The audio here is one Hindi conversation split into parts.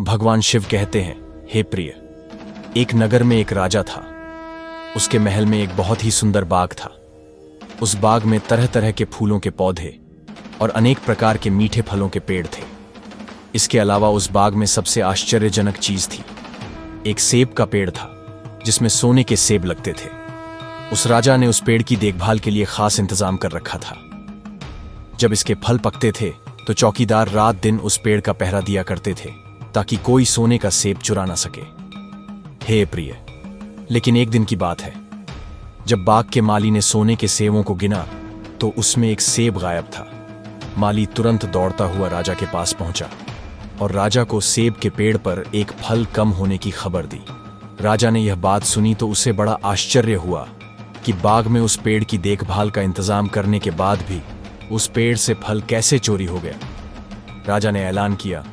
भगवान शिव कहते हैं, हे प्रिय, एक नगर में एक राजा था। उसके महल में एक बहुत ही सुंदर बाग था। उस बाग में तरह तरह के फूलों के पौधे और अनेक प्रकार के मीठे फलों के पेड़ थे। इसके अलावा उस बाग में सबसे आश्चर्यजनक चीज थी, एक सेब का पेड़ था जिसमें सोने के सेब लगते थे। उस राजा ने उस पेड़ की देखभाल के लिए खास इंतजाम कर रखा था। जब इसके फल पकते थे तो चौकीदार रात दिन उस पेड़ का पहरा दिया करते थे ताकि कोई सोने का सेब चुरा ना सके। हे प्रिय, लेकिन एक दिन की बात है, जब बाग के माली ने सोने के सेबों को गिना तो उसमें एक सेब गायब था। माली तुरंत दौड़ता हुआ राजा के पास पहुंचा और राजा को सेब के पेड़ पर एक फल कम होने की खबर दी। राजा ने यह बात सुनी तो उसे बड़ा आश्चर्य हुआ कि बाग में उस पेड़ की देखभाल का इंतजाम करने के बाद भी उस पेड़ से फल कैसे चोरी हो गया। राजा ने ऐलान किया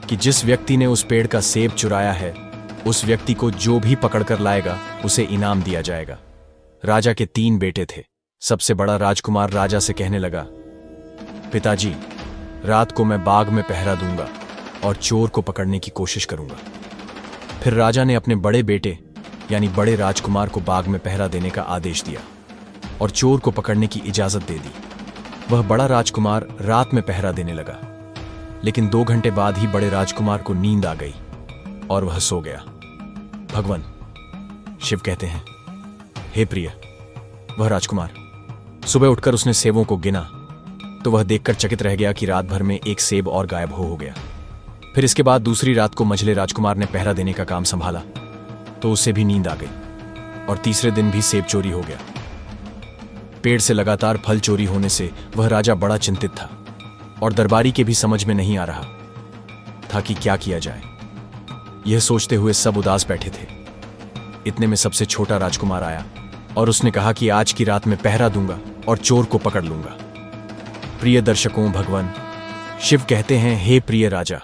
कि जिस व्यक्ति ने उस पेड़ का सेब चुराया है, उस व्यक्ति को जो भी पकड़कर लाएगा उसे इनाम दिया जाएगा। राजा के 3 बेटे थे। सबसे बड़ा राजकुमार राजा से कहने लगा, पिताजी, रात को मैं बाग में पहरा दूंगा और चोर को पकड़ने की कोशिश करूंगा। फिर राजा ने अपने बड़े बेटे यानी बड़े राजकुमार को बाग में पहरा देने का आदेश दिया और चोर को पकड़ने की इजाजत दे दी। वह बड़ा राजकुमार रात में पहरा देने लगा, लेकिन 2 घंटे बाद ही बड़े राजकुमार को नींद आ गई और वह सो गया। भगवान शिव कहते हैं, हे प्रिय, वह राजकुमार सुबह उठकर उसने सेबों को गिना तो वह देखकर चकित रह गया कि रात भर में एक सेब और गायब हो गया। फिर इसके बाद दूसरी रात को मझले राजकुमार ने पहरा देने का काम संभाला तो उसे भी नींद आ गई और तीसरे दिन भी सेब चोरी हो गया। पेड़ से लगातार फल चोरी होने से वह राजा बड़ा चिंतित था और दरबारी के भी समझ में नहीं आ रहा था कि क्या किया जाए। यह सोचते हुए सब उदास बैठे थे। इतने में सबसे छोटा राजकुमार आया और उसने कहा कि आज की रात में पहरा दूंगा और चोर को पकड़ लूंगा। प्रिय दर्शकों, भगवान शिव कहते हैं, हे प्रिय राजा,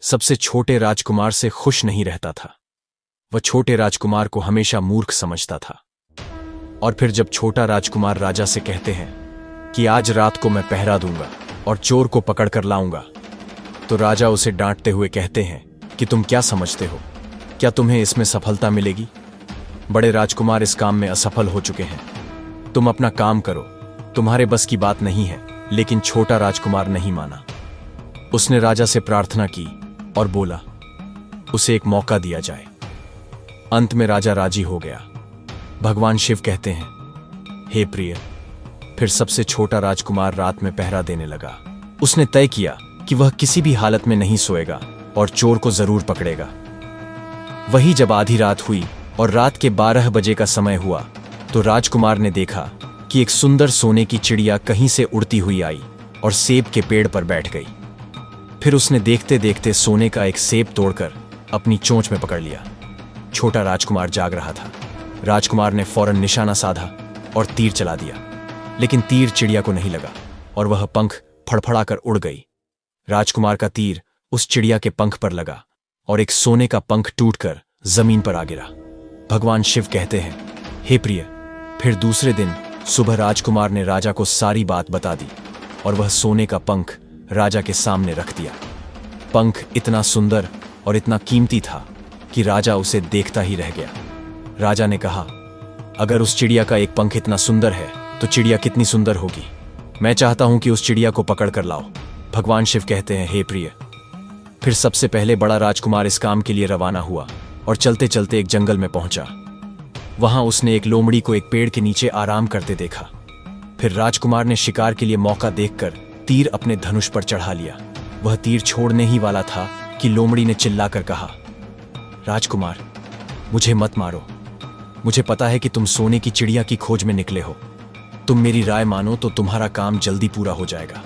सबसे छोटे राजकुमार से खुश नहीं रहता था। वह छोटे राजकुमार को हमेशा मूर्ख समझता था। और फिर जब छोटा राजकुमार राजा से कहते हैं कि आज रात को मैं पहरा दूंगा और चोर को पकड़ कर लाऊंगा, तो राजा उसे डांटते हुए कहते हैं कि तुम क्या समझते हो, क्या तुम्हें इसमें सफलता मिलेगी? बड़े राजकुमार इस काम में असफल हो चुके हैं। तुम अपना काम करो, तुम्हारे बस की बात नहीं है। लेकिन छोटा राजकुमार नहीं माना। उसने राजा से प्रार्थना की और बोला उसे एक मौका दिया जाए। अंत में राजा राजी हो गया। भगवान शिव कहते हैं, हे प्रिय, फिर सबसे छोटा राजकुमार रात में पहरा देने लगा। उसने तय किया कि वह किसी भी हालत में नहीं सोएगा और चोर को जरूर पकड़ेगा। वही जब आधी रात हुई और रात के 12 बजे का समय हुआ तो राजकुमार ने देखा कि एक सुंदर सोने की चिड़िया कहीं से उड़ती हुई आई और सेब के पेड़ पर बैठ गई। फिर उसने देखते देखते सोने का एक सेब तोड़कर अपनी चोंच में पकड़ लिया। छोटा राजकुमार जाग रहा था। राजकुमार ने फौरन निशाना साधा और तीर चला दिया, लेकिन तीर चिड़िया को नहीं लगा और वह पंख फड़फड़ाकर उड़ गई। राजकुमार का तीर उस चिड़िया के पंख पर लगा और एक सोने का पंख टूटकर जमीन पर आ गिरा। भगवान शिव कहते हैं, हे प्रिय, फिर दूसरे दिन सुबह राजकुमार ने राजा को सारी बात बता दी और वह सोने का पंख राजा के सामने रख दिया। पंख इतना सुंदर और इतना कीमती था कि राजा उसे देखता ही रह गया। राजा ने कहा, अगर उस चिड़िया का एक पंख इतना सुंदर है तो चिड़िया कितनी सुंदर होगी। मैं चाहता हूं कि उस चिड़िया को पकड़ कर लाओ। भगवान शिव कहते हैं, हे प्रिय, फिर सबसे पहले बड़ा राजकुमार इस काम के लिए रवाना हुआ और चलते चलते एक जंगल में पहुंचा। वहां उसने एक लोमड़ी को एक पेड़ के नीचे आराम करते देखा। फिर राजकुमार ने शिकार के लिए मौका देखकर तीर अपने धनुष पर चढ़ा लिया। वह तीर छोड़ने ही वाला था कि लोमड़ी ने चिल्लाकर कहा, राजकुमार, मुझे मत मारो। मुझे पता है कि तुम सोने की चिड़िया की खोज में निकले हो। तुम मेरी राय मानो तो तुम्हारा काम जल्दी पूरा हो जाएगा।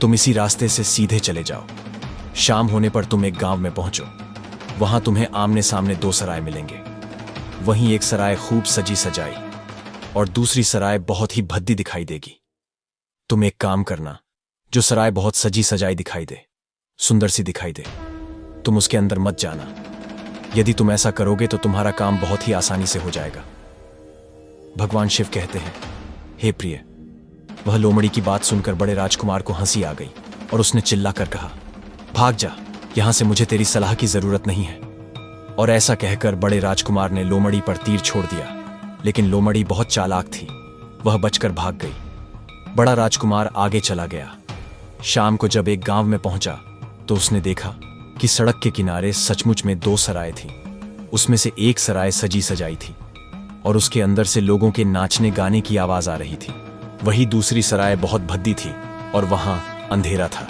तुम इसी रास्ते से सीधे चले जाओ। शाम होने पर तुम एक गांव में पहुंचो। वहां तुम्हें आमने सामने 2 सराय मिलेंगे। वहीं एक सराय खूब सजी सजाई और दूसरी सराय बहुत ही भद्दी दिखाई देगी। तुम एक काम करना, जो सराय बहुत सजी सजाई दिखाई दे, सुंदर सी दिखाई दे, तुम उसके अंदर मत जाना। यदि तुम ऐसा करोगे तो तुम्हारा काम बहुत ही आसानी से हो जाएगा। भगवान शिव कहते हैं, हे प्रिय, वह लोमड़ी की बात सुनकर बड़े राजकुमार को हंसी आ गई और उसने चिल्लाकर कहा, भाग जा, यहां से मुझे तेरी सलाह की जरूरत नहीं है। और ऐसा कहकर बड़े राजकुमार ने लोमड़ी पर तीर छोड़ दिया, लेकिन लोमड़ी बहुत चालाक थी, वह बचकर भाग गई। बड़ा राजकुमार आगे चला गया। शाम को जब एक गांव में पहुंचा तो उसने देखा कि सड़क के किनारे सचमुच में 2 सराय थी। उसमें से एक सराय सजी सजाई थी और उसके अंदर से लोगों के नाचने गाने की आवाज आ रही थी। वही दूसरी सराय बहुत भद्दी थी और वहां अंधेरा था।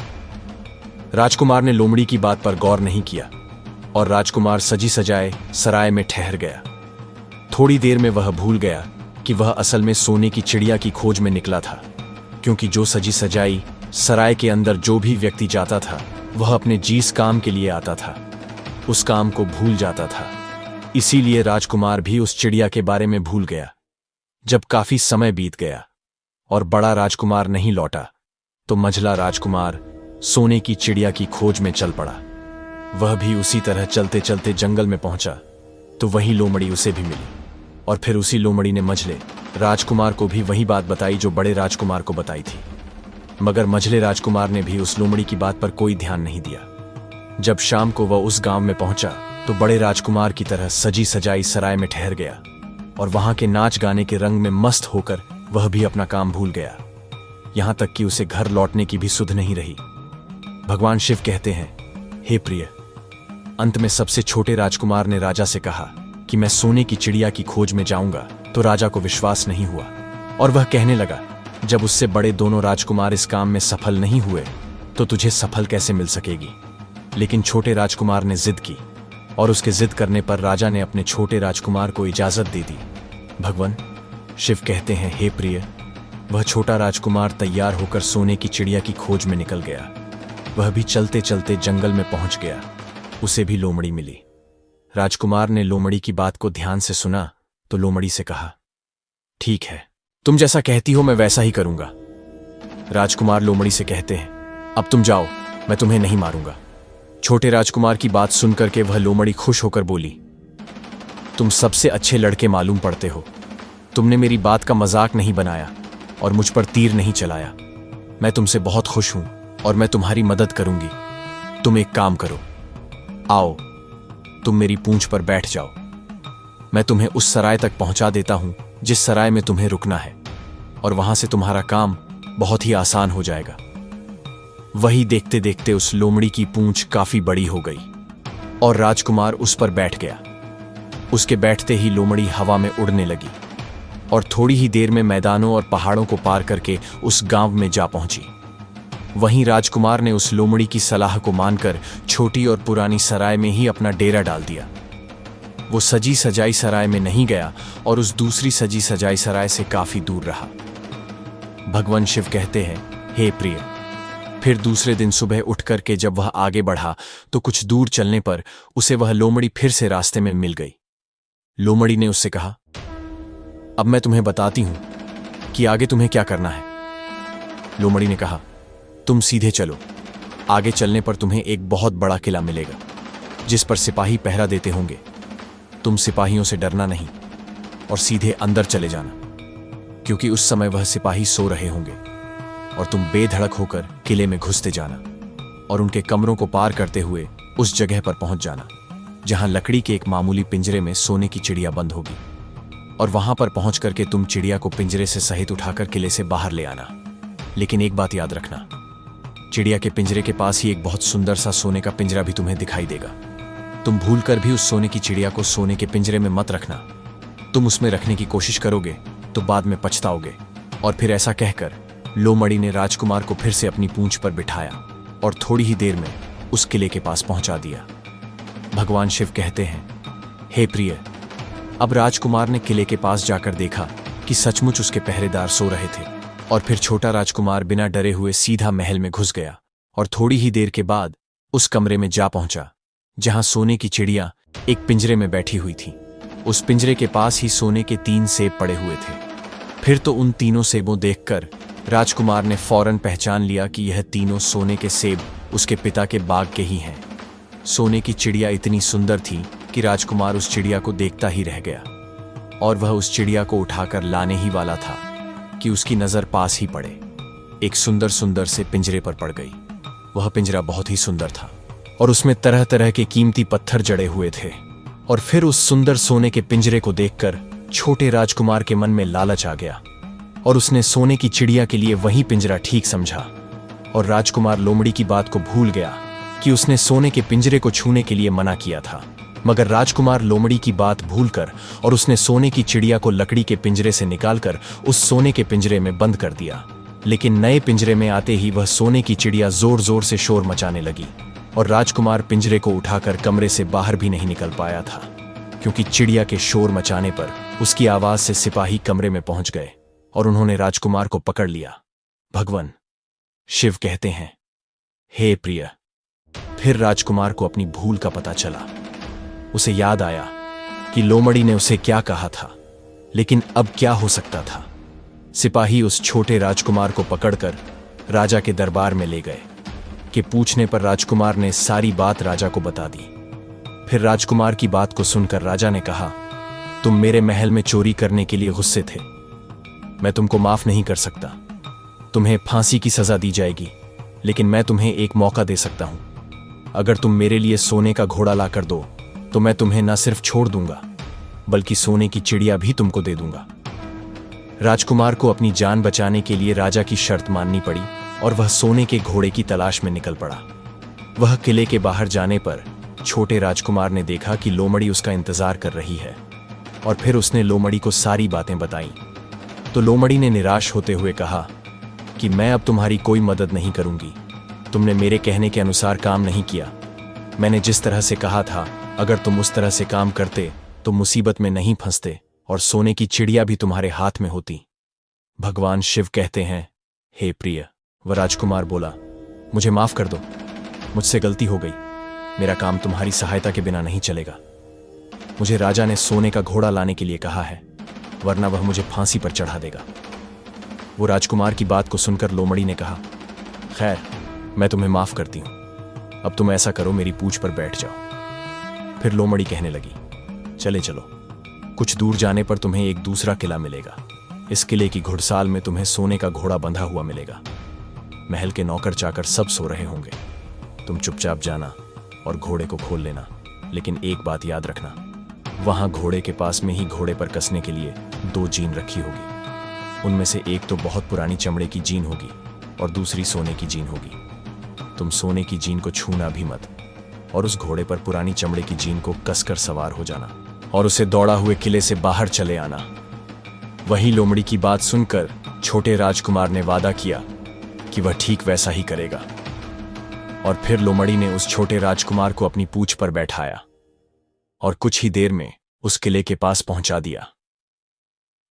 राजकुमार ने लोमड़ी की बात पर गौर नहीं किया और राजकुमार सजी सजाए सराय में ठहर गया। थोड़ी देर में वह भूल गया कि वह असल में सोने की चिड़िया की खोज में निकला था, क्योंकि जो सजी सजाई सराय के अंदर जो भी व्यक्ति जाता था वह अपने जिस काम के लिए आता था उस काम को भूल जाता था। इसीलिए राजकुमार भी उस चिड़िया के बारे में भूल गया। जब काफी समय बीत गया और बड़ा राजकुमार नहीं लौटा तो मझला राजकुमार सोने की चिड़िया की खोज में चल पड़ा। वह भी उसी तरह चलते चलते जंगल में पहुंचा तो वही लोमड़ी उसे भी मिली और फिर उसी लोमड़ी ने मझले राजकुमार को भी वही बात बताई जो बड़े राजकुमार को बताई थी। मगर मझले राजकुमार ने भी उस लोमड़ी की बात पर कोई ध्यान नहीं दिया। जब शाम को वह उस गांव में पहुंचा तो बड़े राजकुमार की तरह सजी सजाई सराय में ठहर गया और वहां के नाच गाने के रंग में मस्त होकर वह भी अपना काम भूल गया। यहां तक कि उसे घर लौटने की भी सुध नहीं रही। भगवान शिव कहते हैं, हे प्रिय, अंत में सबसे छोटे राजकुमार ने राजा से कहा कि मैं सोने की चिड़िया की खोज में जाऊंगा, तो राजा को विश्वास नहीं हुआ और वह कहने लगा, जब उससे बड़े दोनों राजकुमार इस काम में सफल नहीं हुए तो तुझे सफल कैसे मिल सकेगी। लेकिन छोटे राजकुमार ने जिद की और उसके जिद करने पर राजा ने अपने छोटे राजकुमार को इजाजत दे दी। भगवान शिव कहते हैं, हे प्रिय, वह छोटा राजकुमार तैयार होकर सोने की चिड़िया की खोज में निकल गया। वह भी चलते चलते जंगल में पहुंच गया। उसे भी लोमड़ी मिली। राजकुमार ने लोमड़ी की बात को ध्यान से सुना तो लोमड़ी से कहा, ठीक है, तुम जैसा कहती हो मैं वैसा ही करूंगा। राजकुमार लोमड़ी से कहते हैं, अब तुम जाओ, मैं तुम्हें नहीं मारूंगा। छोटे राजकुमार की बात सुनकर के वह लोमड़ी खुश होकर बोली, तुम सबसे अच्छे लड़के मालूम पड़ते हो। तुमने मेरी बात का मजाक नहीं बनाया और मुझ पर तीर नहीं चलाया। मैं तुमसे बहुत खुश हूं और मैं तुम्हारी मदद करूंगी। तुम एक काम करो, आओ तुम मेरी पूंछ पर बैठ जाओ। मैं तुम्हें उस सराय तक पहुंचा देता हूं जिस सराय में तुम्हें रुकना है और वहां से तुम्हारा काम बहुत ही आसान हो जाएगा। वही देखते देखते उस लोमड़ी की पूंछ काफी बड़ी हो गई और राजकुमार उस पर बैठ गया। उसके बैठते ही लोमड़ी हवा में उड़ने लगी और थोड़ी ही देर में मैदानों और पहाड़ों को पार करके उस गांव में जा पहुंची। वहीं राजकुमार ने उस लोमड़ी की सलाह को मानकर छोटी और पुरानी सराय में ही अपना डेरा डाल दिया। वो सजी सजाई सराय में नहीं गया और उस दूसरी सजी सजाई सराय से काफी दूर रहा। भगवान शिव कहते हैं, हे प्रिय, फिर दूसरे दिन सुबह उठ करके जब वह आगे बढ़ा तो कुछ दूर चलने पर उसे वह लोमड़ी फिर से रास्ते में मिल गई। लोमड़ी ने उससे कहा, अब मैं तुम्हें बताती हूं कि आगे तुम्हें क्या करना है। लोमड़ी ने कहा, तुम सीधे चलो। आगे चलने पर तुम्हें एक बहुत बड़ा किला मिलेगा जिस पर सिपाही पहरा देते होंगे। तुम सिपाहियों से डरना नहीं और सीधे अंदर चले जाना, क्योंकि उस समय वह सिपाही सो रहे होंगे और तुम बेधड़क होकर किले में घुसते जाना और उनके कमरों को पार करते हुए उस जगह पर पहुंच जाना जहां लकड़ी के एक मामूली पिंजरे में सोने की चिड़िया बंद होगी और वहां पर पहुंच करके तुम चिड़िया को पिंजरे से सहित उठाकर किले से बाहर ले आना। लेकिन एक बात याद रखना, चिड़िया के पिंजरे के पास ही एक बहुत सुंदर सा सोने का पिंजरा भी तुम्हें दिखाई देगा। तुम भूलकर भी उस सोने की चिड़िया को सोने के पिंजरे में मत रखना। तुम उसमें रखने की कोशिश करोगे तो बाद में पछताओगे। और फिर ऐसा कहकर लोमड़ी ने राजकुमार को फिर से अपनी पूंछ पर बिठाया और थोड़ी ही देर में उस किले के पास पहुंचा दिया। भगवान शिव कहते हैं, हे प्रिय, अब राजकुमार ने किले के पास जाकर देखा कि सचमुच उसके पहरेदार सो रहे थे और फिर छोटा राजकुमार बिना डरे हुए सीधा महल में घुस गया और थोड़ी ही देर के बाद उस कमरे में जा पहुंचा जहां सोने की चिड़िया एक पिंजरे में बैठी हुई थी। उस पिंजरे के पास ही सोने के 3 सेब पड़े हुए थे। फिर तो उन तीनों सेबों देखकर राजकुमार ने फौरन पहचान लिया कि यह तीनों सोने के सेब उसके पिता के बाग के ही हैं। सोने की चिड़िया इतनी सुंदर थी कि राजकुमार उस चिड़िया को देखता ही रह गया और वह उस चिड़िया को उठाकर लाने ही वाला था कि उसकी नजर पास ही पड़े एक सुंदर सुंदर से पिंजरे पर पड़ गई। वह पिंजरा बहुत ही सुंदर था और उसमें तरह तरह के कीमती पत्थर जड़े हुए थे। और फिर उस सुंदर सोने के पिंजरे को देखकर छोटे राजकुमार के मन में लालच आ गया और उसने सोने की चिड़िया के लिए वही पिंजरा ठीक समझा। और राजकुमार लोमड़ी की बात को भूल गया कि उसने सोने के पिंजरे को छूने के लिए मना किया था। मगर राजकुमार लोमड़ी की बात भूलकर और उसने सोने की चिड़िया को लकड़ी के पिंजरे से निकालकर उस सोने के पिंजरे में बंद कर दिया। लेकिन नए पिंजरे में आते ही वह सोने की चिड़िया जोर जोर से शोर मचाने लगी और राजकुमार पिंजरे को उठाकर कमरे से बाहर भी नहीं निकल पाया था, क्योंकि चिड़िया के शोर मचाने पर उसकी आवाज से सिपाही कमरे में पहुंच गए और उन्होंने राजकुमार को पकड़ लिया। भगवान शिव कहते हैं, हे प्रिय। फिर राजकुमार को अपनी भूल का पता चला। उसे याद आया कि लोमड़ी ने उसे क्या कहा था, लेकिन अब क्या हो सकता था। सिपाही उस छोटे राजकुमार को पकड़कर राजा के दरबार में ले गए कि पूछने पर राजकुमार ने सारी बात राजा को बता दी। फिर राजकुमार की बात को सुनकर राजा ने कहा, तुम मेरे महल में चोरी करने के लिए गुस्से थे, मैं तुमको माफ नहीं कर सकता। तुम्हें फांसी की सजा दी जाएगी, लेकिन मैं तुम्हें एक मौका दे सकता हूं। अगर तुम मेरे लिए सोने का घोड़ा ला कर दो तो मैं तुम्हें न सिर्फ छोड़ दूंगा, बल्कि सोने की चिड़िया भी तुमको दे दूंगा। राजकुमार को अपनी जान बचाने के लिए राजा की शर्त माननी पड़ी और वह सोने के घोड़े की तलाश में निकल पड़ा। वह किले के बाहर जाने पर छोटे राजकुमार ने देखा कि लोमड़ी उसका इंतजार कर रही है और फिर उसने लोमड़ी को सारी बातें बताई। तो लोमड़ी ने निराश होते हुए कहा कि मैं अब तुम्हारी कोई मदद नहीं करूंगी। तुमने मेरे कहने के अनुसार काम नहीं किया। मैंने जिस तरह से कहा था, अगर तुम उस तरह से काम करते तो मुसीबत में नहीं फंसते और सोने की चिड़िया भी तुम्हारे हाथ में होती। भगवान शिव कहते हैं, हे प्रिय। वह राजकुमार बोला, मुझे माफ कर दो, मुझसे गलती हो गई। मेरा काम तुम्हारी सहायता के बिना नहीं चलेगा। मुझे राजा ने सोने का घोड़ा लाने के लिए कहा है, वरना वह मुझे फांसी पर चढ़ा देगा। वो राजकुमार की बात को सुनकर लोमड़ी ने कहा, खैर, मैं तुम्हें माफ करती हूं। अब तुम ऐसा करो, मेरी पूंछ पर बैठ जाओ। फिर लोमड़ी कहने लगी, चले चलो, कुछ दूर जाने पर तुम्हें एक दूसरा किला मिलेगा। इस किले की घुड़साल में तुम्हें सोने का घोड़ा बंधा हुआ मिलेगा। महल के नौकर चाकर सब सो रहे होंगे। तुम चुपचाप जाना और घोड़े को खोल लेना, लेकिन एक बात याद रखना, वहां घोड़े के पास में ही घोड़े पर कसने के लिए 2 जीन रखी होगी। उनमें से एक तो बहुत पुरानी चमड़े की जीन होगी और दूसरी सोने की जीन होगी। तुम सोने की जीन को छूना भी मत और उस घोड़े पर पुरानी चमड़े की जीन को कसकर सवार हो जाना और उसे दौड़ा हुए किले से बाहर चले आना। वहीं लोमड़ी की बात सुनकर छोटे राजकुमार ने वादा किया कि वह ठीक वैसा ही करेगा। और फिर लोमड़ी ने उस छोटे राजकुमार को अपनी पूंछ पर बैठाया और कुछ ही देर में उस किले के पास पहुंचा दिया।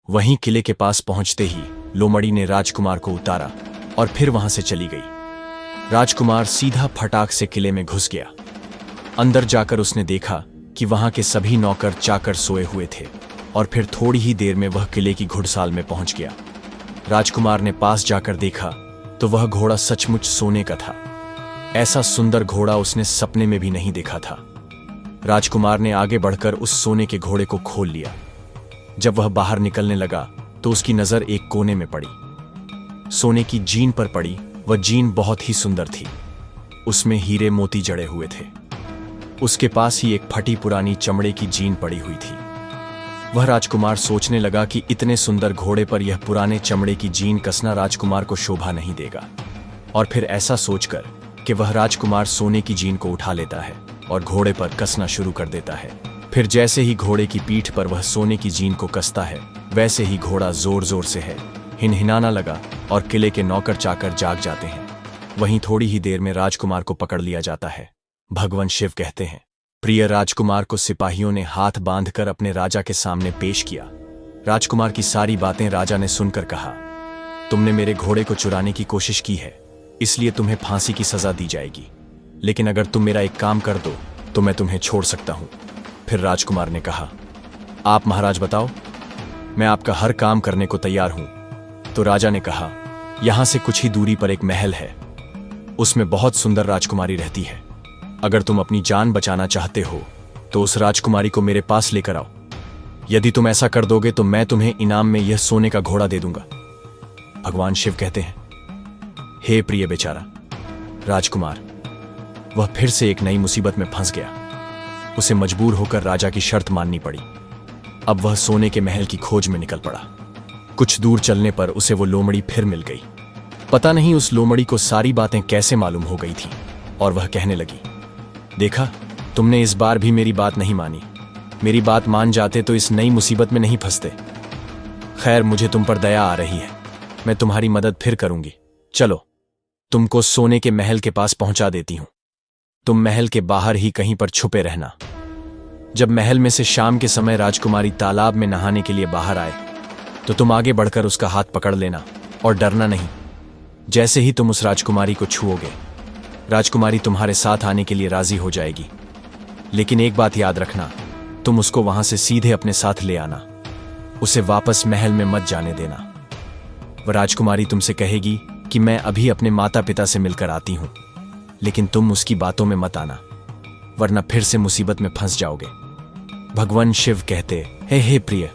वहीं किले के पास पहुंचते ही लोमड़ी ने राजकुमार को उतारा और फिर वहां से चली गई। राजकुमार सीधा फटाक से किले में घुस गया। अंदर जाकर उसने देखा कि वहां के सभी नौकर चाकर सोए हुए थे और फिर थोड़ी ही देर में वह किले की घुड़साल में पहुंच गया। राजकुमार ने पास जाकर देखा तो वह घोड़ा सचमुच सोने का था। ऐसा सुंदर घोड़ा उसने सपने में भी नहीं देखा था। राजकुमार ने आगे बढ़कर उस सोने के घोड़े को खोल लिया। जब वह बाहर निकलने लगा तो उसकी नजर एक कोने में पड़ी। सोने की जीन पर पड़ी। वह जीन बहुत ही सुंदर थी। उसमें हीरे मोती जड़े हुए थे। उसके पास ही एक फटी पुरानी चमड़े की जीन पड़ी हुई थी। वह राजकुमार सोचने लगा कि इतने सुंदर घोड़े पर यह पुराने चमड़े की जीन कसना राजकुमार को शोभा नहीं देगा। और फिर ऐसा सोचकर कि वह राजकुमार सोने की जीन को उठा लेता है और घोड़े पर कसना शुरू कर देता है। फिर जैसे ही घोड़े की पीठ पर वह सोने की जीन को कसता है, वैसे ही घोड़ा जोर जोर से हिनहिनाना लगा और किले के नौकर चाकर जाग जाते हैं। वहीं थोड़ी ही देर में राजकुमार को पकड़ लिया जाता है। भगवान शिव कहते हैं, प्रिय राजकुमार को सिपाहियों ने हाथ बांधकर अपने राजा के सामने पेश किया। राजकुमार की सारी बातें राजा ने सुनकर कहा, तुमने मेरे घोड़े को चुराने की कोशिश की है, इसलिए तुम्हें फांसी की सजा दी जाएगी। लेकिन अगर तुम मेरा एक काम कर दो तो मैं तुम्हें छोड़ सकता हूं। फिर राजकुमार ने कहा, आप महाराज बताओ, मैं आपका हर काम करने को तैयार हूं। तो राजा ने कहा, यहां से कुछ ही दूरी पर एक महल है, उसमें बहुत सुंदर राजकुमारी रहती है। अगर तुम अपनी जान बचाना चाहते हो तो उस राजकुमारी को मेरे पास लेकर आओ। यदि तुम ऐसा कर दोगे तो मैं तुम्हें इनाम में यह सोने का घोड़ा दे दूंगा। भगवान शिव कहते हैं, हे प्रिय बेचारा राजकुमार, वह फिर से एक नई मुसीबत में फंस गया। उसे मजबूर होकर राजा की शर्त माननी पड़ी। अब वह सोने के महल की खोज में निकल पड़ा। कुछ दूर चलने पर उसे वो लोमड़ी फिर मिल गई। पता नहीं उस लोमड़ी को सारी बातें कैसे मालूम हो गई थी, और वह कहने लगी, देखा, तुमने इस बार भी मेरी बात नहीं मानी। मेरी बात मान जाते तो इस नई मुसीबत में नहीं फंसते। खैर, मुझे तुम पर दया आ रही है, मैं तुम्हारी मदद फिर करूंगी। चलो, तुमको सोने के महल के पास पहुंचा देती हूं। तुम महल के बाहर ही कहीं पर छुपे रहना। जब महल में से शाम के समय राजकुमारी तालाब में नहाने के लिए बाहर आए तो तुम आगे बढ़कर उसका हाथ पकड़ लेना और डरना नहीं। जैसे ही तुम उस राजकुमारी को छुओगे, राजकुमारी तुम्हारे साथ आने के लिए राजी हो जाएगी। लेकिन एक बात याद रखना, तुम उसको वहां से सीधे अपने साथ ले आना। उसे वापस महल में मत जाने देना। वह राजकुमारी तुमसे कहेगी कि मैं अभी अपने माता पिता से मिलकर आती हूं, लेकिन तुम उसकी बातों में मत आना, वरना फिर से मुसीबत में फंस जाओगे। भगवान शिव कहते, हे प्रिय।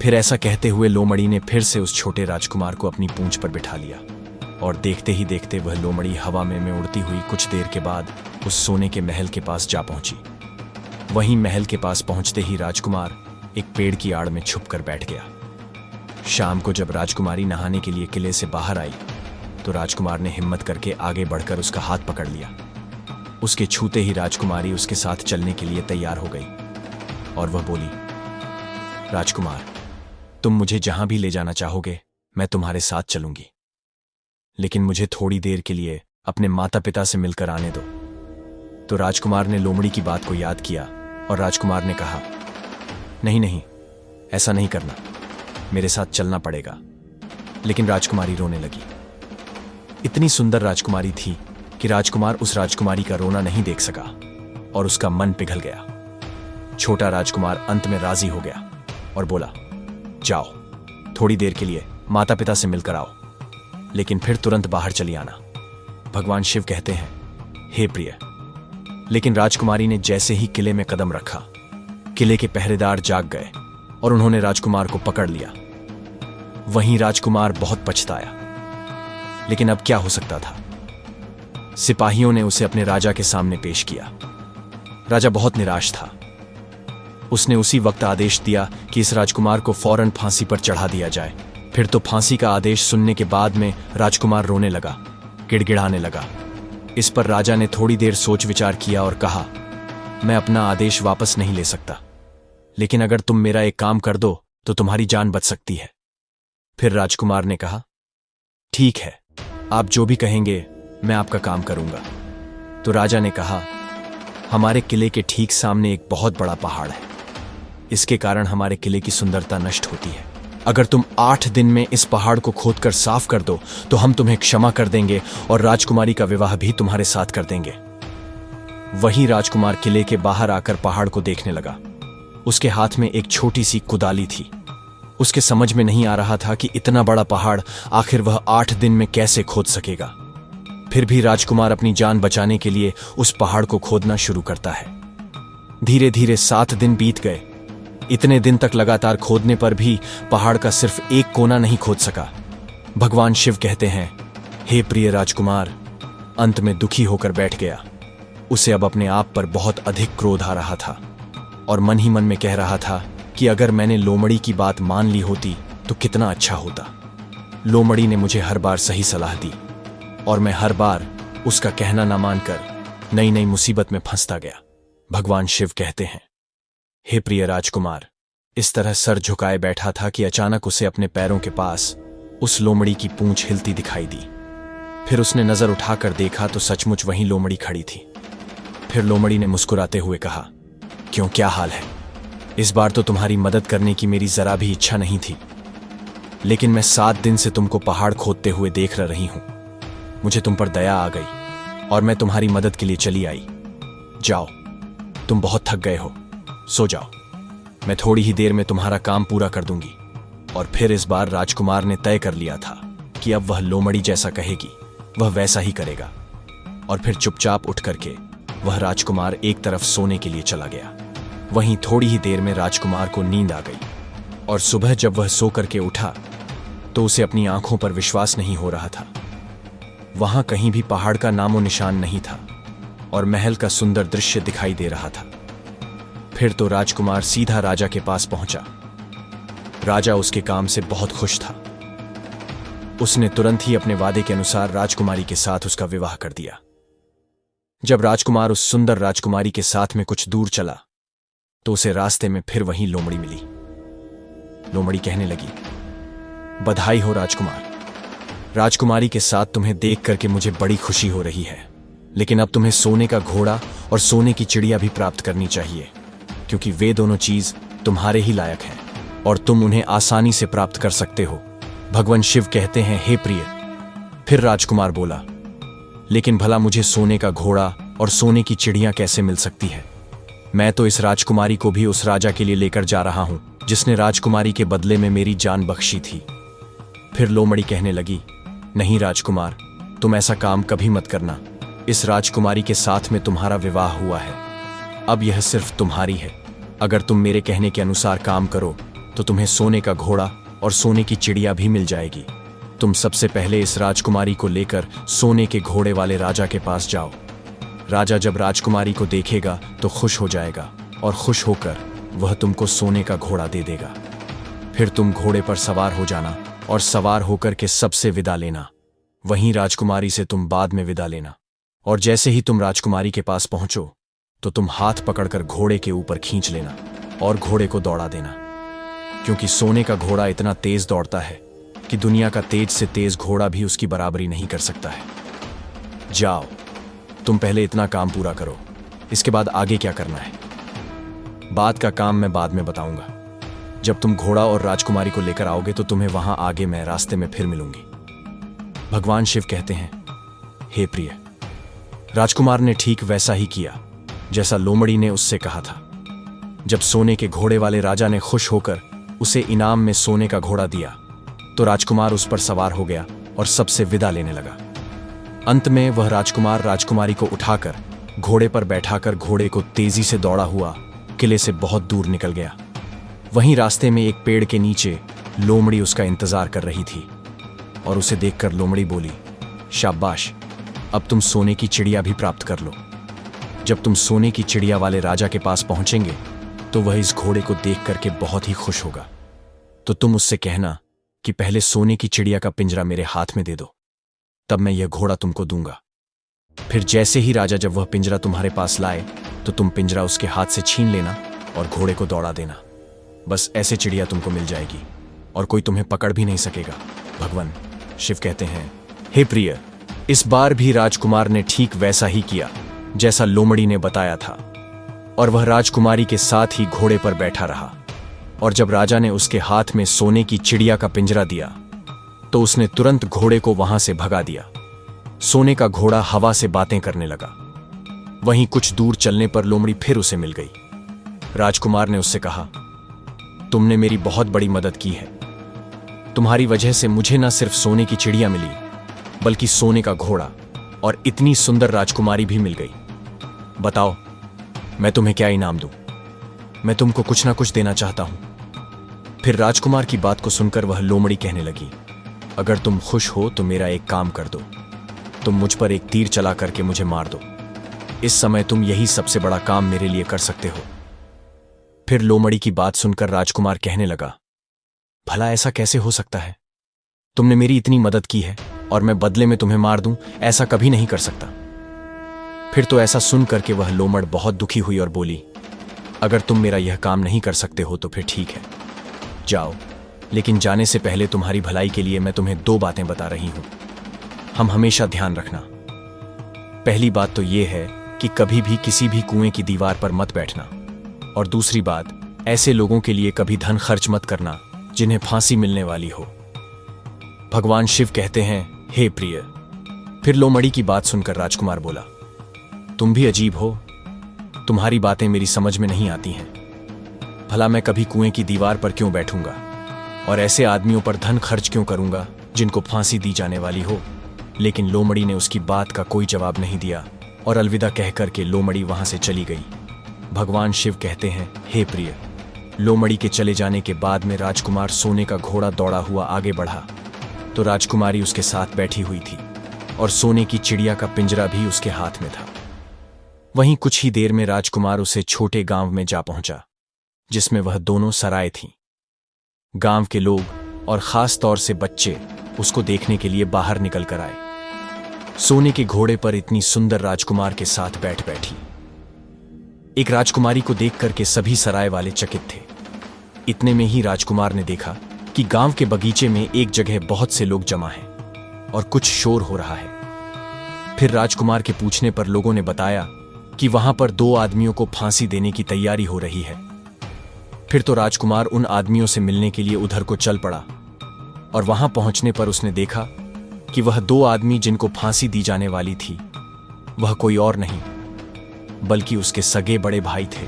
फिर ऐसा कहते हुए लोमड़ी ने फिर से उस छोटे राजकुमार को अपनी पूंछ पर बिठा लिया, और देखते ही देखते वह लोमड़ी हवा में उड़ती हुई कुछ देर के बाद उस सोने के महल के पास जा पहुंची। वहीं महल के पास पहुंचते ही राजकुमार एक पेड़ की आड़ में छुपकर बैठ गया। शाम को जब राजकुमारी नहाने के लिए किले से बाहर आई तो राजकुमार ने हिम्मत करके आगे बढ़कर उसका हाथ पकड़ लिया। उसके छूते ही राजकुमारी उसके साथ चलने के लिए तैयार हो गई, और वह बोली, राजकुमार, तुम मुझे जहां भी ले जाना चाहोगे मैं तुम्हारे साथ चलूंगी, लेकिन मुझे थोड़ी देर के लिए अपने माता पिता से मिलकर आने दो। तो राजकुमार ने लोमड़ी की बात को याद किया और राजकुमार ने कहा, नहीं नहीं, ऐसा नहीं करना, मेरे साथ चलना पड़ेगा। लेकिन राजकुमारी रोने लगी। इतनी सुंदर राजकुमारी थी कि राजकुमार उस राजकुमारी का रोना नहीं देख सका और उसका मन पिघल गया। छोटा राजकुमार अंत में राजी हो गया और बोला, जाओ, थोड़ी देर के लिए माता पिता से मिलकर आओ, लेकिन फिर तुरंत बाहर चली आना। भगवान शिव कहते हैं, हे प्रिय। लेकिन राजकुमारी ने जैसे ही किले में कदम रखा, किले के पहरेदार जाग गए और उन्होंने राजकुमार को पकड़ लिया। वहीं राजकुमार बहुत पछताया, लेकिन अब क्या हो सकता था। सिपाहियों ने उसे अपने राजा के सामने पेश किया। राजा बहुत निराश था। उसने उसी वक्त आदेश दिया कि इस राजकुमार को फौरन फांसी पर चढ़ा दिया जाए। फिर तो फांसी का आदेश सुनने के बाद में राजकुमार रोने लगा, गिड़गिड़ाने लगा। इस पर राजा ने थोड़ी देर सोच विचार किया और कहा, मैं अपना आदेश वापस नहीं ले सकता, लेकिन अगर तुम मेरा एक काम कर दो तो तुम्हारी जान बच सकती है। फिर राजकुमार ने कहा, ठीक है, आप जो भी कहेंगे मैं आपका काम करूंगा। तो राजा ने कहा, हमारे किले के ठीक सामने एक बहुत बड़ा पहाड़ है। इसके कारण हमारे किले की सुंदरता नष्ट होती है। अगर तुम 8 दिन में इस पहाड़ को खोदकर साफ कर दो तो हम तुम्हें क्षमा कर देंगे और राजकुमारी का विवाह भी तुम्हारे साथ कर देंगे। वहीं राजकुमार किले के बाहर आकर पहाड़ को देखने लगा। उसके हाथ में एक छोटी सी कुदाली थी। उसके समझ में नहीं आ रहा था कि इतना बड़ा पहाड़ आखिर वह 8 दिन में कैसे खोद सकेगा। फिर भी राजकुमार अपनी जान बचाने के लिए उस पहाड़ को खोदना शुरू करता है। धीरे धीरे 7 दिन बीत गए। इतने दिन तक लगातार खोदने पर भी पहाड़ का सिर्फ एक कोना नहीं खोद सका। भगवान शिव कहते हैं, हे प्रिय राजकुमार अंत में दुखी होकर बैठ गया। उसे अब अपने आप पर बहुत अधिक क्रोध आ रहा था और मन ही मन में कह रहा था कि अगर मैंने लोमड़ी की बात मान ली होती तो कितना अच्छा होता। लोमड़ी ने मुझे हर बार सही सलाह दी और मैं हर बार उसका कहना ना मानकर नई नई मुसीबत में फंसता गया। भगवान शिव कहते हैं, हे प्रिय राजकुमार इस तरह सर झुकाए बैठा था कि अचानक उसे अपने पैरों के पास उस लोमड़ी की पूंछ हिलती दिखाई दी। फिर उसने नजर उठाकर देखा तो सचमुच वहीं लोमड़ी खड़ी थी। फिर लोमड़ी ने मुस्कुराते हुए कहा, क्यों, क्या हाल है? इस बार तो तुम्हारी मदद करने की मेरी जरा भी इच्छा नहीं थी, लेकिन मैं 7 दिन से तुमको पहाड़ खोदते हुए देख रही हूं। मुझे तुम पर दया आ गई और मैं तुम्हारी मदद के लिए चली आई। जाओ, तुम बहुत थक गए हो, सो जाओ। मैं थोड़ी ही देर में तुम्हारा काम पूरा कर दूंगी। और फिर इस बार राजकुमार ने तय कर लिया था कि अब वह लोमड़ी जैसा कहेगी वह वैसा ही करेगा। और फिर चुपचाप उठ करके वह राजकुमार एक तरफ सोने के लिए चला गया। वहीं थोड़ी ही देर में राजकुमार को नींद आ गई और सुबह जब वह सो करके उठा तो उसे अपनी आंखों पर विश्वास नहीं हो रहा था। वहां कहीं भी पहाड़ का नामो निशान नहीं था। और महल का सुंदर दृश्य दिखाई दे रहा था। फिर तो राजकुमार सीधा राजा के पास पहुंचा। राजा उसके काम से बहुत खुश था। उसने तुरंत ही अपने वादे के अनुसार राजकुमारी के साथ उसका विवाह कर दिया। जब राजकुमार उस सुंदर राजकुमारी के साथ में कुछ दूर चला तो उसे रास्ते में फिर वहीं लोमड़ी मिली। लोमड़ी कहने लगी, बधाई हो राजकुमार। राजकुमारी के साथ तुम्हें देख करके मुझे बड़ी खुशी हो रही है, लेकिन अब तुम्हें सोने का घोड़ा और सोने की चिड़िया भी प्राप्त करनी चाहिए, क्योंकि वे दोनों चीज तुम्हारे ही लायक हैं और तुम उन्हें आसानी से प्राप्त कर सकते हो। भगवान शिव कहते हैं, हे प्रिय। फिर राजकुमार बोला, लेकिन भला मुझे सोने का घोड़ा और सोने की चिड़िया कैसे मिल सकती है? मैं तो इस राजकुमारी को भी उस राजा के लिए लेकर जा रहा हूं जिसने राजकुमारी के बदले में मेरी जान बख्शी थी। फिर लोमड़ी कहने लगी, नहीं राजकुमार, तुम ऐसा काम कभी मत करना। इस राजकुमारी के साथ में तुम्हारा विवाह हुआ है, अब यह सिर्फ तुम्हारी है। अगर तुम मेरे कहने के अनुसार काम करो तो तुम्हें सोने का घोड़ा और सोने की चिड़िया भी मिल जाएगी। तुम सबसे पहले इस राजकुमारी को लेकर सोने के घोड़े वाले राजा के पास जाओ। राजा जब राजकुमारी को देखेगा तो खुश हो जाएगा और खुश होकर वह तुमको सोने का घोड़ा दे देगा। फिर तुम घोड़े पर सवार हो जाना और सवार होकर के सबसे विदा लेना। वहीं राजकुमारी से तुम बाद में विदा लेना। और जैसे ही तुम राजकुमारी के पास पहुंचो तो तुम हाथ पकड़कर घोड़े के ऊपर खींच लेना और घोड़े को दौड़ा देना, क्योंकि सोने का घोड़ा इतना तेज दौड़ता है कि दुनिया का तेज से तेज घोड़ा भी उसकी बराबरी नहीं कर सकता है। जाओ, तुम पहले इतना काम पूरा करो, इसके बाद आगे क्या करना है बात का काम मैं बाद में बताऊंगा। जब तुम घोड़ा और राजकुमारी को लेकर आओगे तो तुम्हें वहां आगे मैं रास्ते में फिर मिलूंगी। भगवान शिव कहते हैं, हे प्रिय। राजकुमार ने ठीक वैसा ही किया जैसा लोमड़ी ने उससे कहा था। जब सोने के घोड़े वाले राजा ने खुश होकर उसे इनाम में सोने का घोड़ा दिया तो राजकुमार उस पर सवार हो गया और सबसे विदा लेने लगा। अंत में वह राजकुमार राजकुमारी को उठाकर घोड़े पर बैठाकर घोड़े को तेजी से दौड़ा हुआ किले से बहुत दूर निकल गया। वहीं रास्ते में एक पेड़ के नीचे लोमड़ी उसका इंतजार कर रही थी और उसे देखकर लोमड़ी बोली, शाबाश, अब तुम सोने की चिड़िया भी प्राप्त कर लो। जब तुम सोने की चिड़िया वाले राजा के पास पहुंचेंगे तो वह इस घोड़े को देख करके बहुत ही खुश होगा। तो तुम उससे कहना कि पहले सोने की चिड़िया का पिंजरा मेरे हाथ में दे दो, तब मैं यह घोड़ा तुमको दूंगा। फिर जैसे ही राजा जब वह पिंजरा तुम्हारे पास लाए तो तुम पिंजरा उसके हाथ से छीन लेना और घोड़े को दौड़ा देना। बस ऐसे चिड़िया तुमको मिल जाएगी और कोई तुम्हें पकड़ भी नहीं सकेगा। भगवान शिव कहते हैं, हे प्रिय। इस बार भी राजकुमार ने ठीक वैसा ही किया जैसा लोमड़ी ने बताया था और वह राजकुमारी के साथ ही घोड़े पर बैठा रहा। और जब राजा ने उसके हाथ में सोने की चिड़िया का पिंजरा दिया तो उसने तुरंत घोड़े को वहां से भगा दिया। सोने का घोड़ा हवा से बातें करने लगा। वहीं कुछ दूर चलने पर लोमड़ी फिर उसे मिल गई। राजकुमार ने उससे कहा, तुमने मेरी बहुत बड़ी मदद की है। तुम्हारी वजह से मुझे न सिर्फ सोने की चिड़िया मिली बल्कि सोने का घोड़ा और इतनी सुंदर राजकुमारी भी मिल गई। बताओ, मैं तुम्हें क्या इनाम दूं? मैं तुमको कुछ ना कुछ देना चाहता हूं। फिर राजकुमार की बात को सुनकर वह लोमड़ी कहने लगी, अगर तुम खुश हो तो मेरा एक काम कर दो। तुम मुझ पर एक तीर चला करके मुझे मार दो। इस समय तुम यही सबसे बड़ा काम मेरे लिए कर सकते हो। फिर लोमड़ी की बात सुनकर राजकुमार कहने लगा, भला ऐसा कैसे हो सकता है? तुमने मेरी इतनी मदद की है और मैं बदले में तुम्हें मार दूं, ऐसा कभी नहीं कर सकता। फिर तो ऐसा सुन करके वह लोमड़ बहुत दुखी हुई और बोली, अगर तुम मेरा यह काम नहीं कर सकते हो तो फिर ठीक है, जाओ। लेकिन जाने से पहले तुम्हारी भलाई के लिए मैं तुम्हें 2 बातें बता रही हूं। हम हमेशा ध्यान रखना। पहली बात तो यह है कि कभी भी किसी भी कुएं की दीवार पर मत बैठना, और दूसरी बात, ऐसे लोगों के लिए कभी धन खर्च मत करना जिन्हें फांसी मिलने वाली हो। भगवान शिव कहते हैं, हे प्रिय। फिर लोमड़ी की बात सुनकर राजकुमार बोला, तुम भी अजीब हो, तुम्हारी बातें मेरी समझ में नहीं आती हैं। भला मैं कभी कुएं की दीवार पर क्यों बैठूंगा और ऐसे आदमियों पर धन खर्च क्यों करूंगा जिनको फांसी दी जाने वाली हो? लेकिन लोमड़ी ने उसकी बात का कोई जवाब नहीं दिया और अलविदा कहकर के लोमड़ी वहां से चली गई। भगवान शिव कहते हैं, हे प्रिय। लोमड़ी के चले जाने के बाद में राजकुमार सोने का घोड़ा दौड़ा हुआ आगे बढ़ा तो राजकुमारी उसके साथ बैठी हुई थी और सोने की चिड़िया का पिंजरा भी उसके हाथ में था। वहीं कुछ ही देर में राजकुमार उसे छोटे गांव में जा पहुंचा जिसमें वह दोनों सराय थीं। गांव के लोग और खास तौर से बच्चे उसको देखने के लिए बाहर निकल कर आए। सोने के घोड़े पर इतनी सुंदर राजकुमार के साथ बैठी एक राजकुमारी को देख करके सभी सराय वाले चकित थे। इतने में ही राजकुमार ने देखा कि गांव के बगीचे में एक जगह बहुत से लोग जमा हैं और कुछ शोर हो रहा है। फिर राजकुमार के पूछने पर लोगों ने बताया कि वहां पर 2 आदमियों को फांसी देने की तैयारी हो रही है। फिर तो राजकुमार उन आदमियों से मिलने के लिए उधर को चल पड़ा और वहां पहुंचने पर उसने देखा कि वह 2 आदमी जिनको फांसी दी जाने वाली थी वह कोई और नहीं बल्कि उसके सगे बड़े भाई थे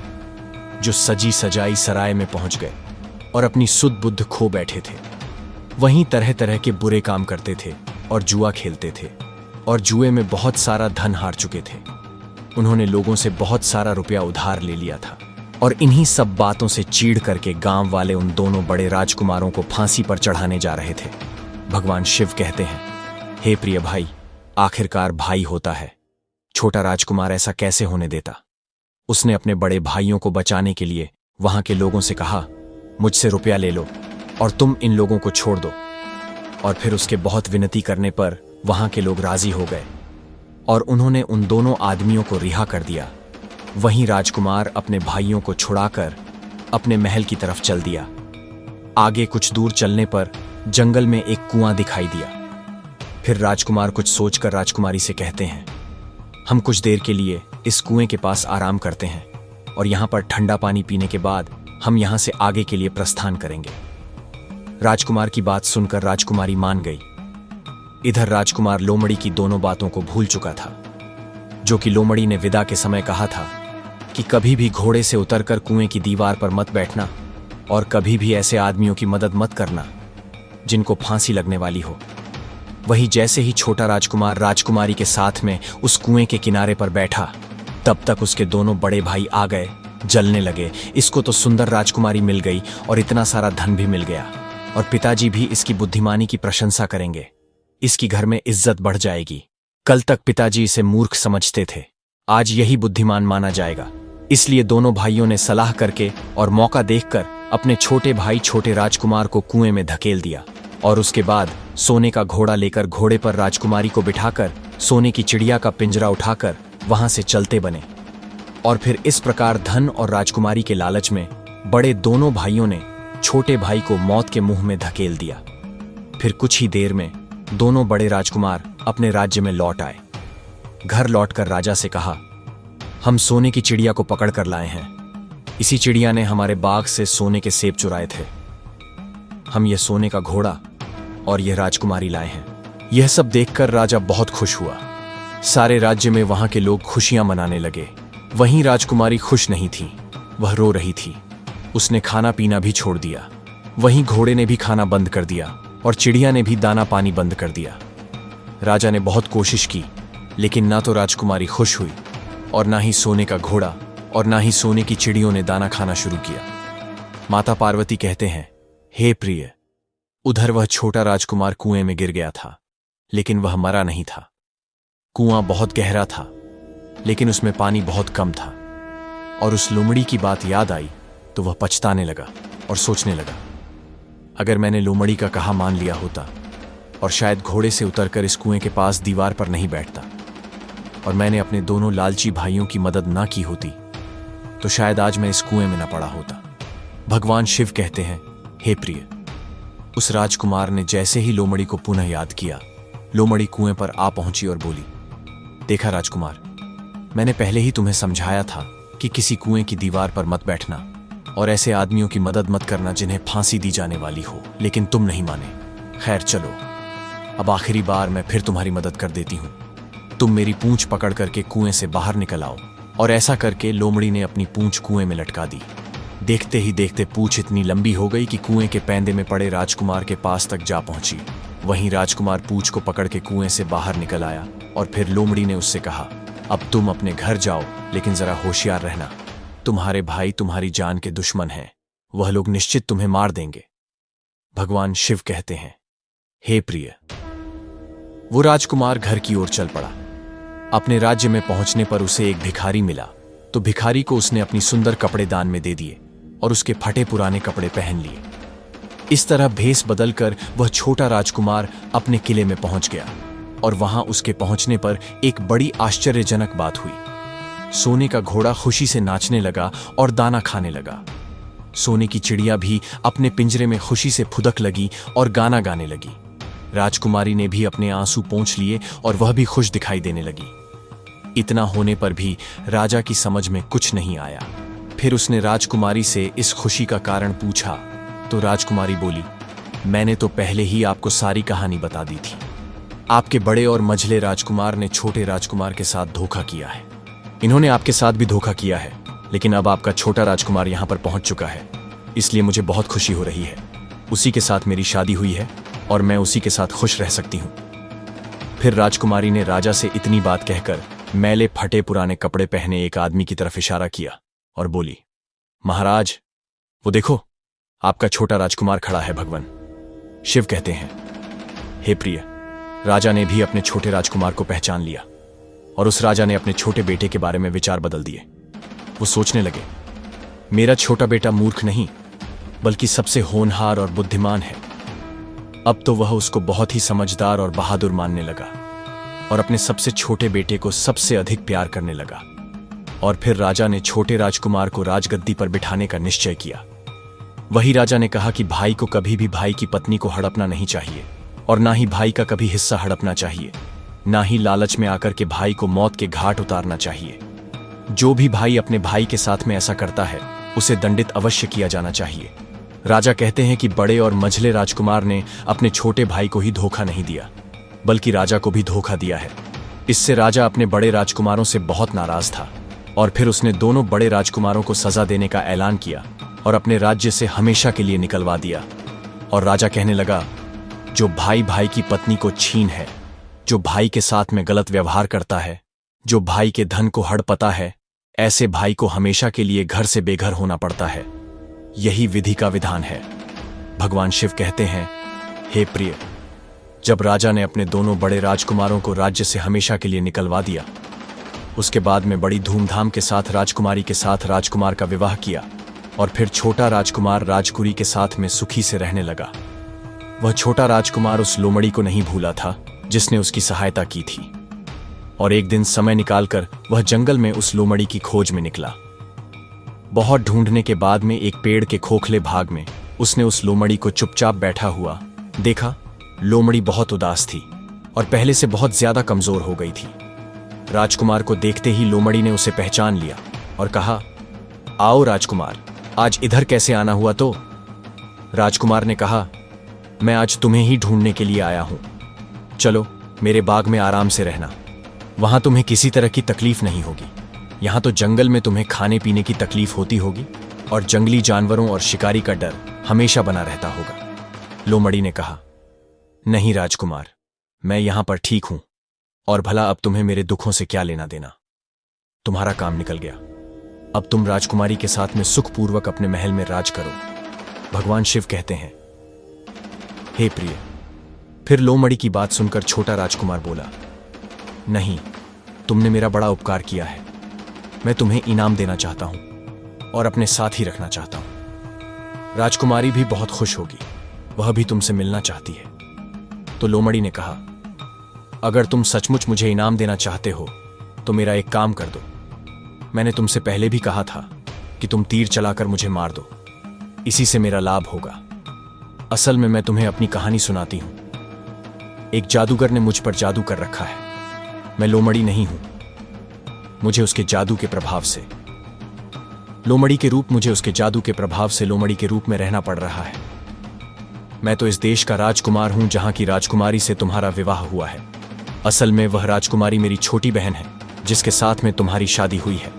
जो सजी सजाई सराय में पहुंच गए और अपनी सुध बुद्ध खो बैठे थे। वहीं तरह तरह के बुरे काम करते थे और जुआ खेलते थे और जुए में बहुत सारा धन हार चुके थे। उन्होंने लोगों से बहुत सारा रुपया उधार ले लिया था और इन्हीं सब बातों से चीढ़ करके गांव वाले उन दोनों बड़े राजकुमारों को फांसी पर चढ़ाने जा रहे थे। भगवान शिव कहते हैं, हे प्रिय भाई, आखिरकार भाई होता है, छोटा राजकुमार ऐसा कैसे होने देता। उसने अपने बड़े भाइयों को बचाने के लिए वहां के लोगों से कहा, मुझसे रुपया ले लो और तुम इन लोगों को छोड़ दो। और फिर उसके बहुत विनती करने पर वहां के लोग राजी हो गए और उन्होंने उन दोनों आदमियों को रिहा कर दिया। वहीं राजकुमार अपने भाइयों को छुड़ाकर अपने महल की तरफ चल दिया। आगे कुछ दूर चलने पर जंगल में एक कुआं दिखाई दिया। फिर राजकुमार कुछ सोचकर राजकुमारी से कहते हैं, हम कुछ देर के लिए इस कुएं के पास आराम करते हैं और यहां पर ठंडा पानी पीने के बाद हम यहां से आगे के लिए प्रस्थान करेंगे। राजकुमार की बात सुनकर राजकुमारी मान गई। इधर राजकुमार लोमड़ी की दोनों बातों को भूल चुका था, जो कि लोमड़ी ने विदा के समय कहा था कि कभी भी घोड़े से उतरकर कुएं की दीवार पर मत बैठना और कभी भी ऐसे आदमियों की मदद मत करना जिनको फांसी लगने वाली हो। वही जैसे ही छोटा राजकुमार राजकुमारी के साथ में उस कुएं के किनारे पर बैठा, तब तक उसके दोनों बड़े भाई आ गए, जलने लगे। इसको तो सुंदर राजकुमारी मिल गई और इतना सारा धन भी मिल गया और पिताजी भी इसकी बुद्धिमानी की प्रशंसा करेंगे। इसकी घर में इज्जत बढ़ जाएगी। कल तक पिताजी इसे मूर्ख समझते थे, आज यही बुद्धिमान माना जाएगा। इसलिए दोनों भाइयों ने सलाह करके और मौका देखकर अपने छोटे भाई छोटे राजकुमार को कुएं में धकेल दिया और उसके बाद सोने का घोड़ा लेकर घोड़े पर राजकुमारी को बिठाकर सोने की चिड़िया का पिंजरा उठाकर वहां से चलते बने। और फिर इस प्रकार धन और राजकुमारी के लालच में बड़े दोनों भाइयों ने छोटे भाई को मौत के मुंह में धकेल दिया। फिर कुछ ही देर में दोनों बड़े राजकुमार अपने राज्य में लौट आए। घर लौटकर राजा से कहा, हम सोने की चिड़िया को पकड़ कर लाए हैं। इसी चिड़िया ने हमारे बाग से सोने के सेब चुराए थे। हम यह सोने का घोड़ा और यह राजकुमारी लाए हैं। यह सब देखकर राजा बहुत खुश हुआ। सारे राज्य में वहां के लोग खुशियां मनाने लगे। वहीं राजकुमारी खुश नहीं थी, वह रो रही थी। उसने खाना पीना भी छोड़ दिया। वहीं घोड़े ने भी खाना बंद कर दिया और चिड़िया ने भी दाना पानी बंद कर दिया। राजा ने बहुत कोशिश की, लेकिन ना तो राजकुमारी खुश हुई और ना ही सोने का घोड़ा और ना ही सोने की चिड़ियों ने दाना खाना शुरू किया। माता पार्वती कहते हैं, हे प्रिय, उधर वह छोटा राजकुमार कुएं में गिर गया था, लेकिन वह मरा नहीं था। कुआं बहुत गहरा था, लेकिन उसमें पानी बहुत कम था। और उस लोमड़ी की बात याद आई तो वह पछताने लगा और सोचने लगा, अगर मैंने लोमड़ी का कहा मान लिया होता और शायद घोड़े से उतरकर इस कुएं के पास दीवार पर नहीं बैठता और मैंने अपने दोनों लालची भाइयों की मदद ना की होती, तो शायद आज मैं इस कुएं में ना पड़ा होता। भगवान शिव कहते हैं, हे प्रिय, उस राजकुमार ने जैसे ही लोमड़ी को पुनः याद किया, लोमड़ी कुएं पर आ पहुंची और बोली, देखा राजकुमार, मैंने पहले ही तुम्हें समझाया था कि किसी कुएं की दीवार पर मत बैठना और ऐसे आदमियों की मदद मत करना जिन्हें फांसी दी जाने वाली हो, लेकिन तुम नहीं माने। खैर चलो, अब आखिरी बार मैं फिर तुम्हारी मदद कर देती हूं। तुम मेरी पूंछ पकड़ करके कुएं से बाहर निकल आओ। और ऐसा करके लोमड़ी ने अपनी पूंछ कुएं में लटका दी। देखते ही देखते पूंछ इतनी लंबी हो गई कि कुएं के पैंदे में पड़े राजकुमार के पास तक जा पहुंची। वहीं राजकुमार पूंछ को पकड़ के कुएं से बाहर निकल आया और फिर लोमड़ी ने उससे कहा, अब तुम अपने घर जाओ, लेकिन जरा होशियार रहना। तुम्हारे भाई तुम्हारी जान के दुश्मन हैं, वह लोग निश्चित तुम्हें मार देंगे। भगवान शिव कहते हैं, हे प्रिय, वो राजकुमार घर की ओर चल पड़ा। अपने राज्य में पहुंचने पर उसे एक भिखारी मिला, तो भिखारी को उसने अपनी सुंदर कपड़े दान में दे दिए और उसके फटे पुराने कपड़े पहन लिए। इस तरह भेष बदलकर वह छोटा राजकुमार अपने किले में पहुंच गया और वहां उसके पहुंचने पर एक बड़ी आश्चर्यजनक बात हुई। सोने का घोड़ा खुशी से नाचने लगा और दाना खाने लगा। सोने की चिड़िया भी अपने पिंजरे में खुशी से फुदक लगी और गाना गाने लगी। राजकुमारी ने भी अपने आंसू पोंछ लिए और वह भी खुश दिखाई देने लगी। इतना होने पर भी राजा की समझ में कुछ नहीं आया। फिर उसने राजकुमारी से इस खुशी का कारण पूछा तो राजकुमारी बोली, मैंने तो पहले ही आपको सारी कहानी बता दी थी। आपके बड़े और मझले राजकुमार ने छोटे राजकुमार के साथ धोखा किया है। इन्होंने आपके साथ भी धोखा किया है, लेकिन अब आपका छोटा राजकुमार यहां पर पहुंच चुका है, इसलिए मुझे बहुत खुशी हो रही है। उसी के साथ मेरी शादी हुई है और मैं उसी के साथ खुश रह सकती हूं। फिर राजकुमारी ने राजा से इतनी बात कहकर मैले फटे पुराने कपड़े पहने एक आदमी की तरफ इशारा किया और बोली, महाराज, वो देखो, आपका छोटा राजकुमार खड़ा है। भगवान शिव कहते हैं, हे प्रिय। राजा ने भी अपने छोटे राजकुमार को पहचान लिया और उस राजा ने अपने छोटे बेटे के बारे में विचार बदल दिए। वो सोचने लगे, मेरा छोटा बेटा मूर्ख नहीं बल्कि सबसे होनहार और बुद्धिमान है। अब तो वह उसको बहुत ही समझदार और बहादुर मानने लगा और अपने सबसे छोटे बेटे को सबसे अधिक प्यार करने लगा। और फिर राजा ने छोटे राजकुमार को राजगद्दी पर बिठाने का निश्चय किया। वही राजा ने कहा कि भाई को कभी भी भाई की पत्नी को हड़पना नहीं चाहिए और ना ही भाई का कभी हिस्सा हड़पना चाहिए, ना ही लालच में आकर के भाई को मौत के घाट उतारना चाहिए। जो भी भाई अपने भाई के साथ में ऐसा करता है उसे दंडित अवश्य किया जाना चाहिए। राजा कहते हैं कि बड़े और मझले राजकुमार ने अपने छोटे भाई को ही धोखा नहीं दिया बल्कि राजा को भी धोखा दिया है। इससे राजा अपने बड़े राजकुमारों से बहुत नाराज था और फिर उसने दोनों बड़े राजकुमारों को सजा देने का ऐलान किया और अपने राज्य से हमेशा के लिए निकलवा दिया। और राजा कहने लगा, जो भाई भाई की पत्नी को छीन है, जो भाई के साथ में गलत व्यवहार करता है, जो भाई के धन को हड़पता है, ऐसे भाई को हमेशा के लिए घर से बेघर होना पड़ता है। यही विधि का विधान है। भगवान शिव कहते हैं, हे प्रिय, जब राजा ने अपने दोनों बड़े राजकुमारों को राज्य से हमेशा के लिए निकलवा दिया, उसके बाद में बड़ी धूमधाम के साथ राजकुमारी के साथ राजकुमार का विवाह किया और फिर छोटा राजकुमार राजकुरी के साथ में सुखी से रहने लगा। वह छोटा राजकुमार उस लोमड़ी को नहीं भूला था जिसने उसकी सहायता की थी और एक दिन समय निकालकर वह जंगल में उस लोमड़ी की खोज में निकला। बहुत ढूंढने के बाद में एक पेड़ के खोखले भाग में उसने उस लोमड़ी को चुपचाप बैठा हुआ देखा। लोमड़ी बहुत उदास थी और पहले से बहुत ज्यादा कमजोर हो गई थी। राजकुमार को देखते ही लोमड़ी ने उसे पहचान लिया और कहा, आओ राजकुमार, आज इधर कैसे आना हुआ? तो राजकुमार ने कहा, मैं आज तुम्हें ही ढूंढने के लिए आया हूं। चलो मेरे बाग में आराम से रहना, वहां तुम्हें किसी तरह की तकलीफ नहीं होगी। यहां तो जंगल में तुम्हें खाने पीने की तकलीफ होती होगी और जंगली जानवरों और शिकारी का डर हमेशा बना रहता होगा। लोमड़ी ने कहा, नहीं राजकुमार, मैं यहां पर ठीक हूं और भला अब तुम्हें मेरे दुखों से क्या लेना देना। तुम्हारा काम निकल गया, अब तुम राजकुमारी के साथ में सुखपूर्वक अपने महल में राज करो। भगवान शिव कहते हैं, हे प्रिय। फिर लोमड़ी की बात सुनकर छोटा राजकुमार बोला, नहीं, तुमने मेरा बड़ा उपकार किया है, मैं तुम्हें इनाम देना चाहता हूं और अपने साथ ही रखना चाहता हूं। राजकुमारी भी बहुत खुश होगी, वह भी तुमसे मिलना चाहती है। तो लोमड़ी ने कहा, अगर तुम सचमुच मुझे इनाम देना चाहते हो तो मेरा एक काम कर दो। मैंने तुमसे पहले भी कहा था कि तुम तीर चलाकर मुझे मार दो, इसी से मेरा लाभ होगा। असल में मैं तुम्हें अपनी कहानी सुनाती हूं। एक जादूगर ने मुझ पर जादू कर रखा है। मैं लोमड़ी नहीं हूं, मुझे उसके जादू के प्रभाव से लोमड़ी के प्रभाव से लोमड़ी के रूप में रहना पड़ रहा है। मैं तो इस देश का राजकुमार हूं जहां की राजकुमारी से तुम्हारा विवाह हुआ है। असल में वह राजकुमारी मेरी छोटी बहन है जिसके साथ में तुम्हारी शादी हुई है।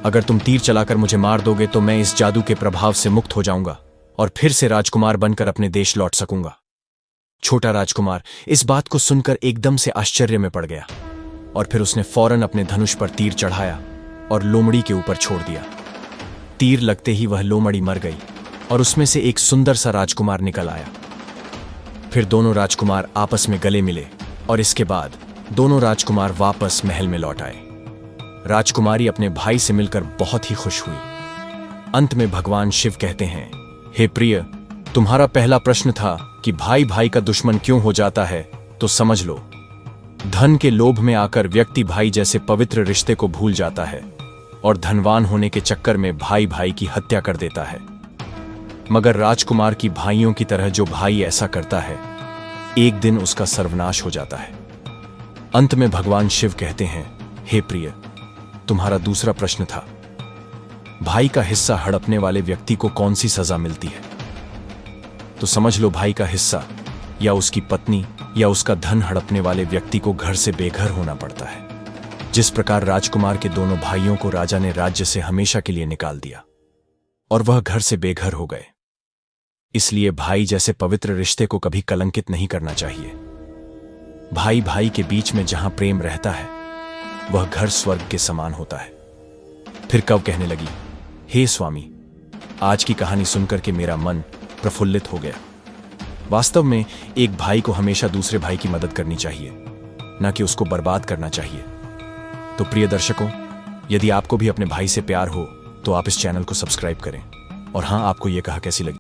अगर तुम तीर चलाकर मुझे मार दोगे तो मैं इस जादू के प्रभाव से मुक्त हो जाऊंगा और फिर से राजकुमार बनकर अपने देश लौट सकूंगा। छोटा राजकुमार इस बात को सुनकर एकदम से आश्चर्य में पड़ गया और फिर उसने फौरन अपने धनुष पर तीर चढ़ाया और लोमड़ी के ऊपर छोड़ दिया। तीर लगते ही वह लोमड़ी मर गई और उसमें से एक सुंदर सा राजकुमार निकल आया। फिर दोनों राजकुमार आपस में गले मिले और इसके बाद दोनों राजकुमार वापस महल में लौट आए। राजकुमारी अपने भाई से मिलकर बहुत ही खुश हुई। अंत में भगवान शिव कहते हैं, हे प्रिय, तुम्हारा पहला प्रश्न था कि भाई भाई का दुश्मन क्यों हो जाता है, तो समझ लो, धन के लोभ में आकर व्यक्ति भाई जैसे पवित्र रिश्ते को भूल जाता है और धनवान होने के चक्कर में भाई भाई की हत्या कर देता है। मगर राजकुमार की भाइयों की तरह जो भाई ऐसा करता है, एक दिन उसका सर्वनाश हो जाता है। अंत में भगवान शिव कहते हैं, हे प्रिय, तुम्हारा दूसरा प्रश्न था, भाई का हिस्सा हड़पने वाले व्यक्ति को कौन सी सजा मिलती है। तो समझ लो, भाई का हिस्सा या उसकी पत्नी या उसका धन हड़पने वाले व्यक्ति को घर से बेघर होना पड़ता है। जिस प्रकार राजकुमार के दोनों भाइयों को राजा ने राज्य से हमेशा के लिए निकाल दिया और वह घर से बेघर हो गए। इसलिए भाई जैसे पवित्र रिश्ते को कभी कलंकित नहीं करना चाहिए। भाई भाई के बीच में जहां प्रेम रहता है, वह घर स्वर्ग के समान होता है। फिर कव कहने लगी, हे स्वामी, आज की कहानी सुनकर के मेरा मन प्रफुल्लित हो गया। वास्तव में एक भाई को हमेशा दूसरे भाई की मदद करनी चाहिए, न कि उसको बर्बाद करना चाहिए। तो प्रिय दर्शकों, यदि आपको भी अपने भाई से प्यार हो तो आप इस चैनल को सब्सक्राइब करें। और हां, आपको यह कहा कैसी लगी?